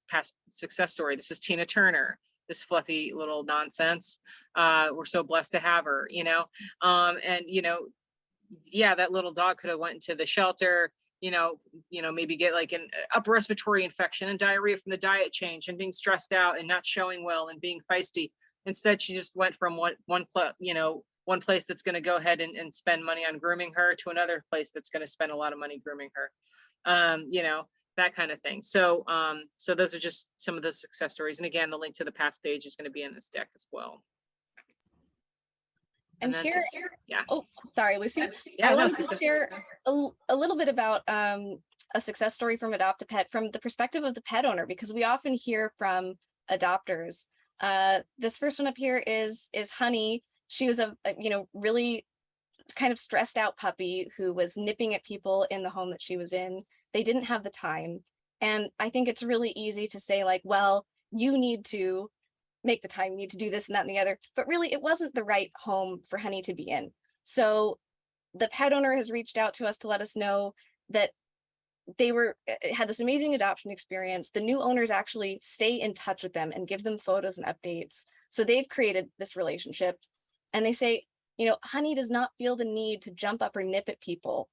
past success story. This is Tina Turner. This fluffy little nonsense. We're so blessed to have her, and yeah, that little dog could have went into the shelter, maybe get an upper respiratory infection and diarrhea from the diet change and being stressed out and not showing well and being feisty. Instead, she just went from one place that's going to go ahead and spend money on grooming her to another place that's going to spend a lot of money grooming her. That kind of thing. So so those are just some of the success stories. And again, the link to the past page is going to be in this deck as well. And here, yeah. Oh, sorry, Lucy. Yeah, I wanted to share a little bit about a success story from Adopt a Pet from the perspective of the pet owner, because we often hear from adopters. This first one up here is Honey. She was a really kind of stressed out puppy who was nipping at people in the home that she was in. They didn't have the time. And I think it's really easy to say well, you need to make the time, you need to do this and that and the other, but really it wasn't the right home for Honey to be in. So the pet owner has reached out to us to let us know that they had this amazing adoption experience. The new owners actually stay in touch with them and give them photos and updates. So they've created this relationship, and they say, Honey does not feel the need to jump up or nip at people.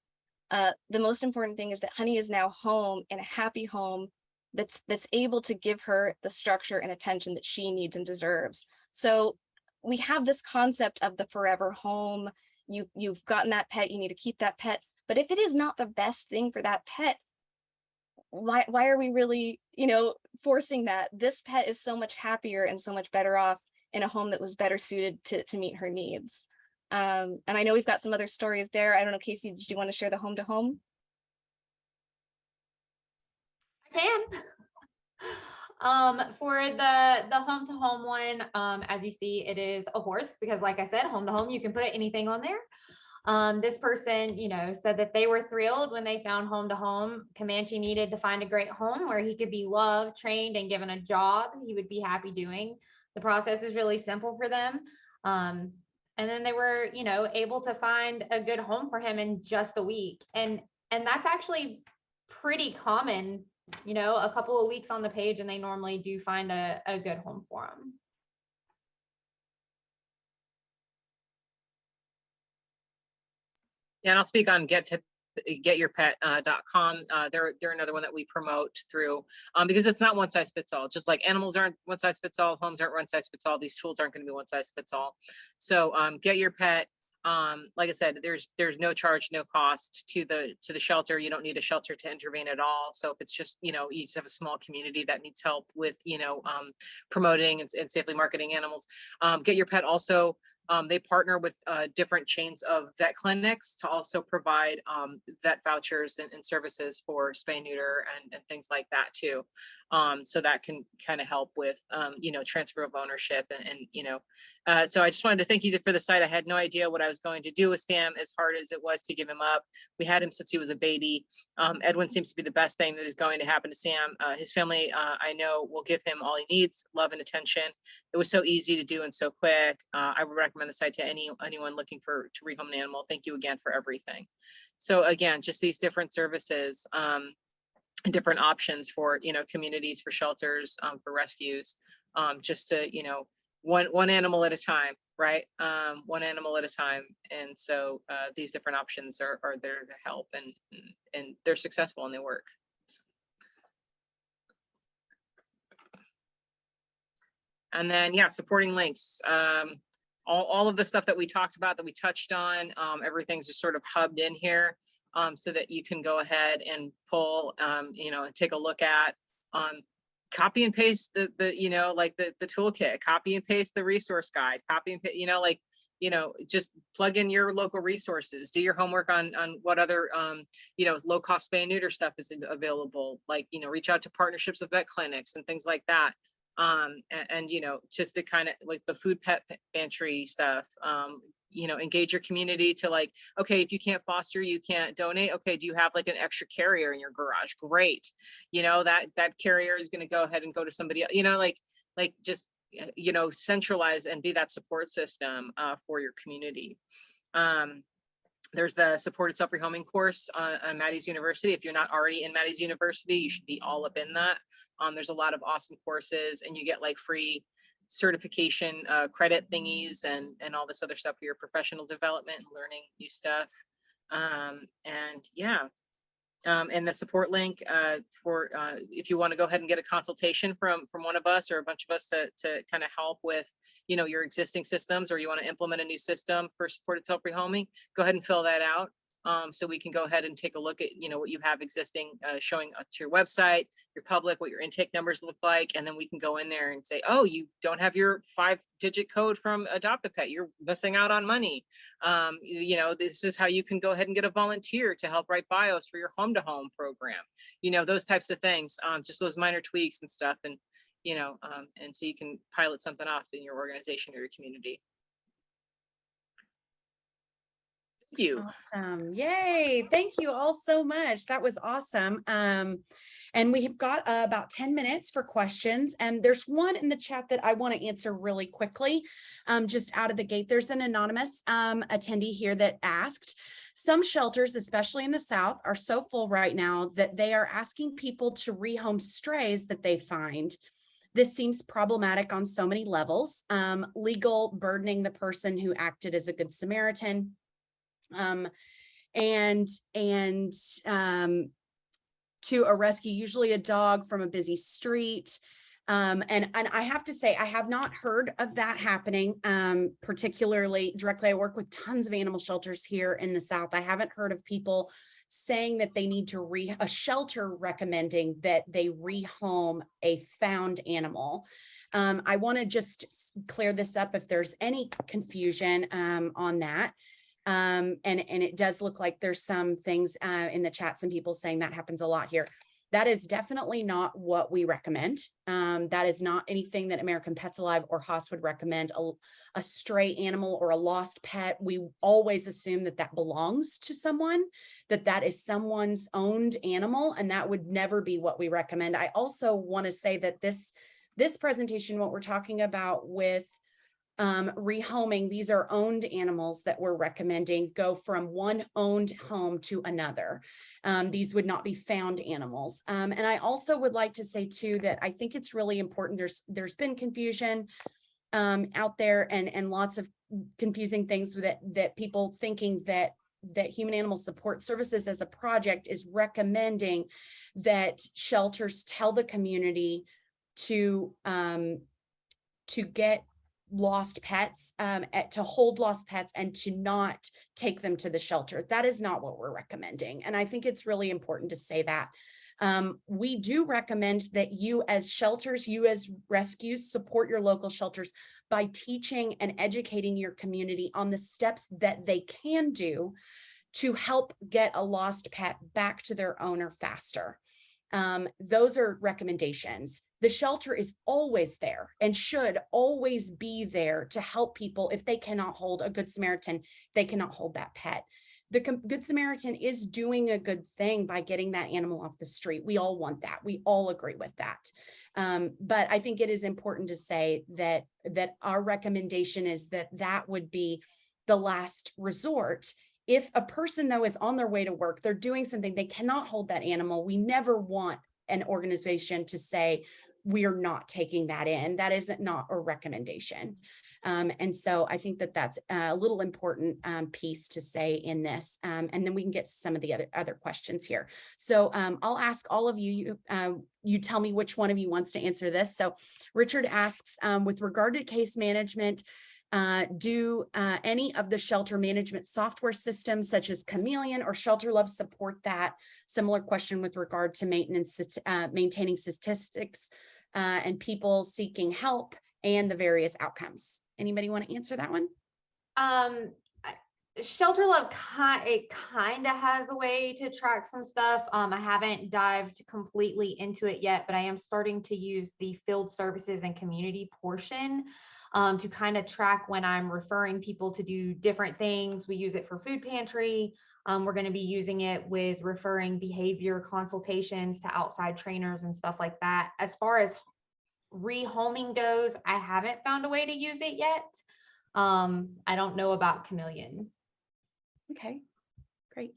The most important thing is that Honey is now home, in a happy home that's able to give her the structure and attention that she needs and deserves. So we have this concept of the forever home. You've gotten that pet, you need to keep that pet. But if it is not the best thing for that pet, why are we really, forcing that? This pet is so much happier and so much better off in a home that was better suited to meet her needs. And I know we've got some other stories there. I don't know, Casey, did you want to share the home to home? I can. For the home to home one, as you see, it is a horse, because like I said, home to home, you can put anything on there. This person, said that they were thrilled when they found home to home. Comanche needed to find a great home where he could be loved, trained, and given a job he would be happy doing. The process is really simple for them. And then they were, able to find a good home for him in just a week. And that's actually pretty common, a couple of weeks on the page, and they normally do find a good home for him. Yeah, and I'll speak on getyourpet.com. They're another one that we promote through, because it's not one size fits all. Just like animals aren't one size fits all, homes aren't one size fits all, these tools aren't going to be one size fits all. So Get Your Pet, like I said, there's no charge, no cost to the shelter. You don't need a shelter to intervene at all. So if it's just, you just have a small community that needs help with, promoting and safely marketing animals, Get Your Pet also They partner with different chains of vet clinics to also provide vet vouchers and services for spay neuter and things like that too. So that can kind of help with, transfer of ownership so I just wanted to thank you for the site. I had no idea what I was going to do with Sam, as hard as it was to give him up. We had him since he was a baby. Edwin seems to be the best thing that is going to happen to Sam. His family, I know, will give him all he needs, love and attention. It was so easy to do and so quick. I would recommend the site to anyone looking to rehome an animal. Thank you again for everything. So again, just these different services, different options for communities, for shelters, for rescues, just to one animal at a time, right? One animal at a time. And so these different options are there to help, and they're successful and they work. And then, yeah, supporting links. All of the stuff that we talked about, that we touched on, everything's just sort of hubbed in here, so that you can go ahead and pull, and take a look at, copy and paste the toolkit, copy and paste the resource guide, copy and paste, just plug in your local resources, do your homework on what other, low cost spay and neuter stuff is available, reach out to partnerships with vet clinics and things like that. And just to kind of like the food pet pantry stuff, engage your community to okay, if you can't foster, you can't donate. Okay, do you have like an extra carrier in your garage? Great. That carrier is going to go ahead and go to somebody else, just, centralize and be that support system for your community. There's the supported self-rehoming course on Maddie's University. If you're not already in Maddie's University, you should be all up in that. There's a lot of awesome courses, and you get free certification credit thingies and all this other stuff for your professional development and learning new stuff. And the support link for if you want to go ahead and get a consultation from one of us or a bunch of us to kind of help with your existing systems, or you want to implement a new system for supported self-rehoming, go ahead and fill that out, so we can go ahead and take a look at what you have existing, showing to your website, your public, what your intake numbers look like, and then we can go in there and say, oh, you don't have your 5-digit code from Adopt a Pet, you're missing out on money. This is how you can go ahead and get a volunteer to help write bios for your home-to-home program. Those types of things, just those minor tweaks and stuff, and and so you can pilot something off in your organization or your community. Thank you. Awesome. Yay. Thank you all so much. That was awesome. And we've got about 10 minutes for questions. And there's one in the chat that I want to answer really quickly, just out of the gate. There's an anonymous attendee here that asked, some shelters, especially in the South, are so full right now that they are asking people to rehome strays that they find. This seems problematic on so many levels. Legal, burdening the person who acted as a good Samaritan, and to a rescue, usually a dog from a busy street. And I have to say, I have not heard of that happening, particularly directly. I work with tons of animal shelters here in the South. I haven't heard of people saying that they need to a shelter recommending that they rehome a found animal. I want to just clear this up if there's any confusion on that. And it does look like there's some things in the chat, some people saying that happens a lot here. That is definitely not what we recommend. That is not anything that American Pets Alive or Haas would recommend. A stray animal or a lost pet, we always assume that that belongs to someone, that is someone's owned animal, and that would never be what we recommend. I also want to say that this presentation, what we're talking about with rehoming, these are owned animals that we're recommending go from one owned home to another. These would not be found animals. And I also would like to say too, that I think it's really important. There's been confusion out there and lots of confusing things that people thinking that Human Animal Support Services as a project is recommending that shelters tell the community to get lost pets, to hold lost pets and to not take them to the shelter. That is not what we're recommending. And I think it's really important to say that We do recommend that you as shelters, you as rescues, support your local shelters by teaching and educating your community on the steps that they can do to help get a lost pet back to their owner faster. Those are recommendations. The shelter is always there and should always be there to help people. If they cannot hold a Good Samaritan, they cannot hold that pet. The Good Samaritan is doing a good thing by getting that animal off the street. We all want that. We all agree with that. But I think it is important to say that our recommendation is that would be the last resort. If a person, though, is on their way to work, they're doing something, they cannot hold that animal. We never want an organization to say, we're not taking that in. That is not a recommendation. And so I think that that's a little important piece to say in this. And then we can get to some of the other questions here. So I'll ask all of you, you tell me which one of you wants to answer this. So Richard asks, with regard to case management, do any of the shelter management software systems such as Chameleon or Shelter Love support that? Similar question with regard to maintaining statistics and people seeking help and the various outcomes. Anybody want to answer that one? Shelter Love, it kind of has a way to track some stuff. I haven't dived completely into it yet, but I am starting to use the field services and community portion to kind of track when I'm referring people to do different things. We use it for food pantry. We're going to be using it with referring behavior consultations to outside trainers and stuff like that. As far as rehoming goes, I haven't found a way to use it yet. I don't know about Chameleon. Okay, great.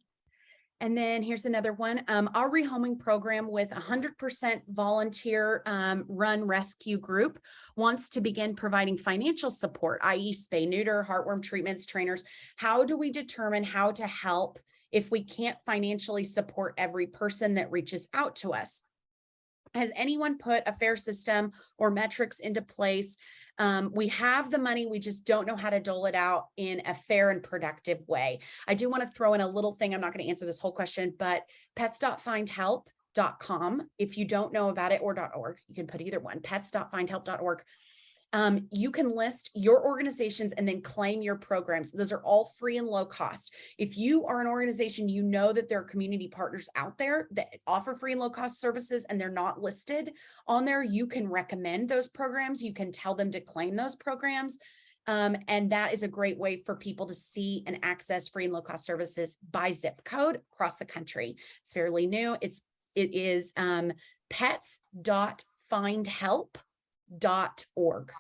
And then here's another one. Our rehoming program with 100% volunteer run rescue group wants to begin providing financial support, i.e. spay, neuter, heartworm treatments, trainers. How do we determine how to help if we can't financially support every person that reaches out to us? Has anyone put a fair system or metrics into place? We have the money, we just don't know how to dole it out in a fair and productive way. I do want to throw in a little thing. I'm not going to answer this whole question, but pets.findhelp.com. If you don't know about it, or .org, you can put either one, pets.findhelp.org. You can list your organizations and then claim your programs. Those are all free and low cost. If you are an organization, you know that there are community partners out there that offer free and low cost services and they're not listed on there, you can recommend those programs. You can tell them to claim those programs. And that is a great way for people to see and access free and low cost services by zip code across the country. It's fairly new. It is pets.findhelp.org.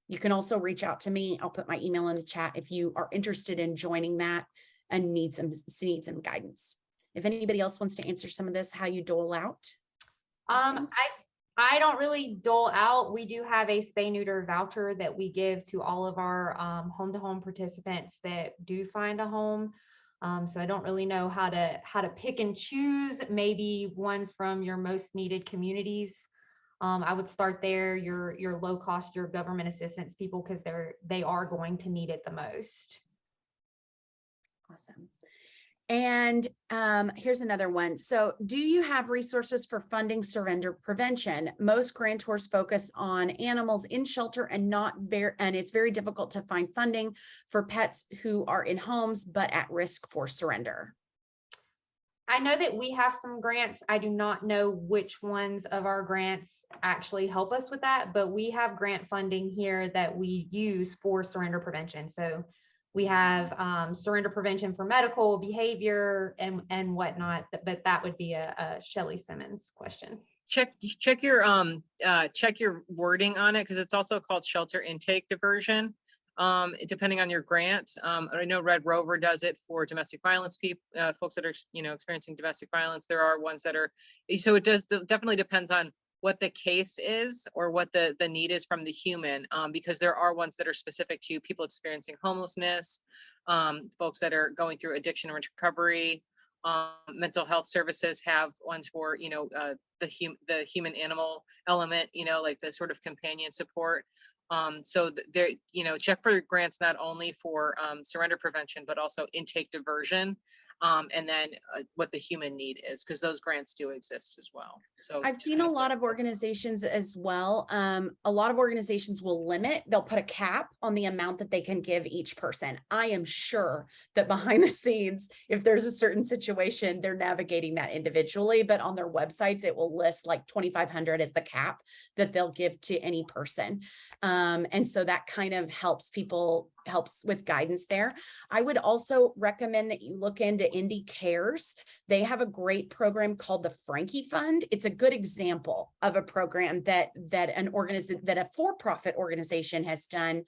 You can also reach out to me. I'll put my email in the chat if you are interested in joining that and need some guidance. If anybody else wants to answer some of this, how you dole out. I don't really dole out. We do have a spay neuter voucher that we give to all of our home-to-home participants that do find a home. So I don't really know how to pick and choose, maybe ones from your most needed communities. I would start there, your low cost, your government assistance people, because they are going to need it the most. Awesome. And here's another one. So do you have resources for funding surrender prevention? Most grantors focus on animals in shelter and it's very difficult to find funding for pets who are in homes, but at risk for surrender. I know that we have some grants. I do not know which ones of our grants actually help us with that, but we have grant funding here that we use for surrender prevention. So we have surrender prevention for medical, behavior, and whatnot, but that would be a Shelley Simmons question. Check your wording on it, because it's also called shelter intake diversion. Depending on your grant. I know Red Rover does it for domestic violence people, folks that are experiencing domestic violence. There are ones that are, so it definitely depends on what the case is or what the need is from the human, because there are ones that are specific to people experiencing homelessness, folks that are going through addiction and recovery. Mental health services have ones for the human animal element, like the sort of companion support. So there, check for grants not only for surrender prevention, but also intake diversion. and then what the human need is, because those grants do exist as well. So I've seen a lot of organizations as well. A lot of organizations will they'll put a cap on the amount that they can give each person. I am sure that behind the scenes, if there's a certain situation, they're navigating that individually, but on their websites, it will list like 2,500 as the cap that they'll give to any person. And so that kind of helps with guidance there. I would also recommend that you look into Indie Cares. They have a great program called the Frankie Fund. It's a good example of a program that a for-profit organization has done.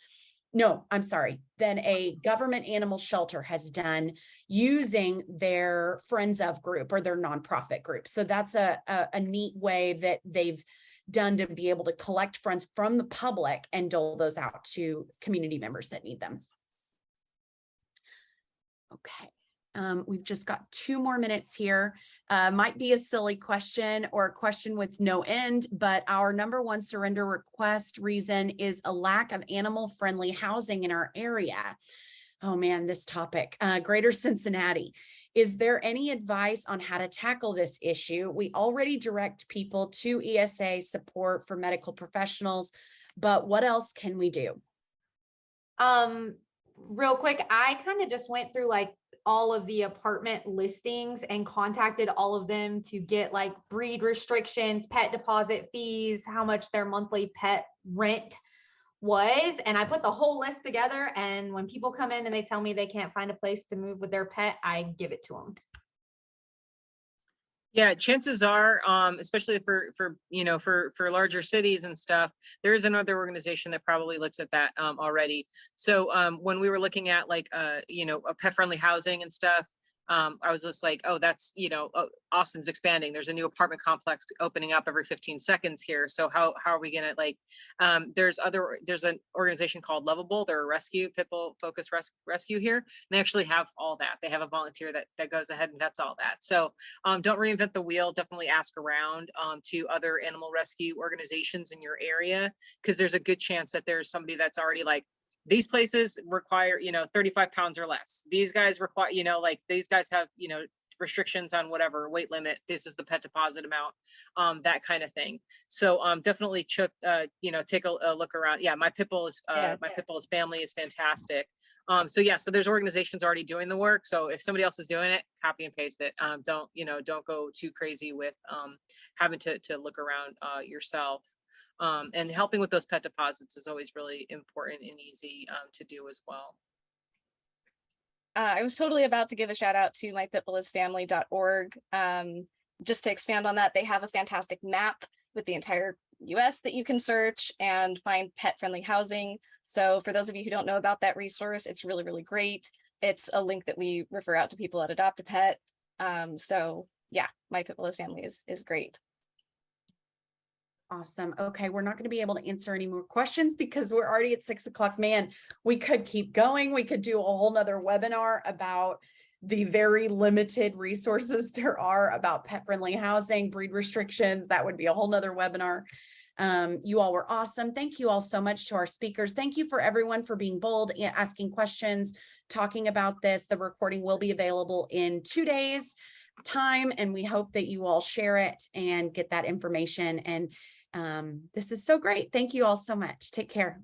No, I'm sorry, that a government animal shelter has done using their Friends of group or their nonprofit group. So that's a neat way that they've done to be able to collect funds from the public and dole those out to community members that need them. Okay. We've just got 2 more minutes here. Might be a silly question or a question with no end, but our #1 surrender request reason is a lack of animal-friendly housing in our area. Oh man, this topic, Greater Cincinnati. Is there any advice on how to tackle this issue? We already direct people to ESA support for medical professionals, but what else can we do? Real quick, I kind of just went through like all of the apartment listings and contacted all of them to get like breed restrictions, pet deposit fees, how much their monthly pet rent was. And I put the whole list together. And when people come in and they tell me they can't find a place to move with their pet, I give it to them. Yeah, chances are, especially for larger cities and stuff, there is another organization that probably looks at that already. So when we were looking at like a pet friendly housing and stuff, I was just like, oh, that's Austin's expanding. There's a new apartment complex opening up every 15 seconds here. So how are we gonna like? There's an organization called Lovable. They're a pit bull focused rescue here. And they actually have all that. They have a volunteer that goes ahead and that's all that. So don't reinvent the wheel. Definitely ask around to other animal rescue organizations in your area, because there's a good chance that there's somebody that's already like, these places require 35 pounds or less. These guys require these guys have restrictions on whatever weight limit. This is the pet deposit amount, that kind of thing. So definitely take a look around. Yeah, my pit bull's family is fantastic. So there's organizations already doing the work. So if somebody else is doing it, copy and paste it. Don't go too crazy with having to look around yourself. And helping with those pet deposits is always really important and easy to do as well. I was totally about to give a shout out to mypitbullisfamily.org. Just to expand on that, they have a fantastic map with the entire US that you can search and find pet friendly housing. So for those of you who don't know about that resource, it's really, really great. It's a link that we refer out to people at Adopt a Pet. So yeah, My Pit Bullis Family is great. Awesome. Okay, we're not going to be able to answer any more questions because we're already at 6 o'clock. Man, we could keep going. We could do a whole nother webinar about the very limited resources there are about pet-friendly housing, breed restrictions. That would be a whole nother webinar. You all were awesome. Thank you all so much to our speakers. Thank you for everyone for being bold, asking questions, talking about this. The recording will be available in 2 days time, and we hope that you all share it and get that information. And this is so great. Thank you all so much. Take care.